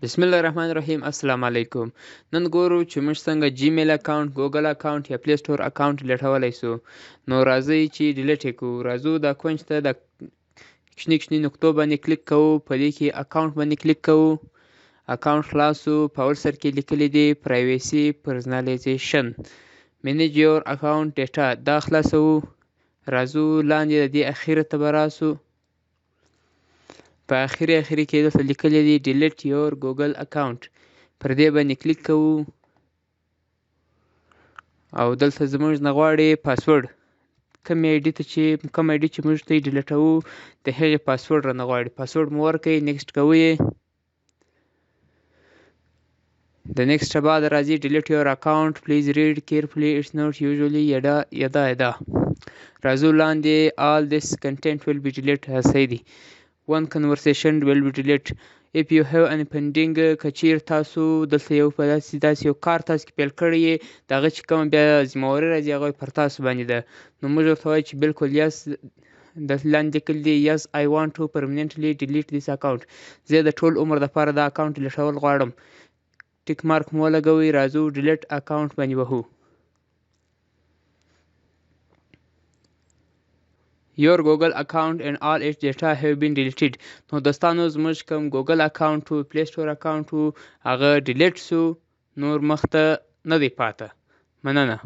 بسم الله الرحمن الرحیم. السلام علیکم. نن ګورو چې موږ څنګه جیمیل اکاونټ، ګوګل اکاونټ یا پلی سټور اکاونټ ډیلیټولی سو. نو راځئ چې ډیلیټ یې کړو. راځو دا کونج ته د کوچني نقطو باندې کلیک کوو. په دې کې اکاونټ باندې کلیک کوو. اکاونټ خلاصو. په اول سر کې لیکلی دی پرایویسي پرسنالیزیشن مینیج یور اکاونټ ډیټا، دا خلاصوو. راځو لاندې د دې اخره ته به راسو. په اخري کې دلته لیکلی دی ډیلیټ یور ګوګل اکاونټ، پر دې باندې کلیک کوو او دلته زموږ نه غواړي پاسورډ، کوم آی ډي چې موږ ته یې ډیلیټوو د هغې پاسورډ رانه غواړي. پاسورډ مو ورکړئ، نیکسټ کوو یې. د نیکسټ نه بعد راځي ډیلیټ یور اکاونټ پلیز ریډ کیرفully اټس ناٹ یوزولي یادا. راځو لاندې all this content will be deleted صحیح دی. one conversation will be deleted if you have any pending. کچیر تاسو دلته یو داسې یو کار تاسو کې پیل کړی یې، د هغه چې کومه بیا ذمهواري راځي هغه پر تاسو باندې ده. نو موږ ورته وایو چې بالکل یس، دلته لاندې لیکلی دی yes I want to permanently delete this account. زه د ټول عمر دپاره دا اکاونټ ډیلیټول غواړم. ټیک مارک مو ولګوئ. راځو ډیلیټ اکاونټ باندې وهو. Your Google account and all its data have been deleted. نو دوستانو زموږ کوم ګوګل اکاونټ و، پلی سټور اکاونټ و، هغه ډیلیټ سو، نور مخته نه دی پاته. مننه.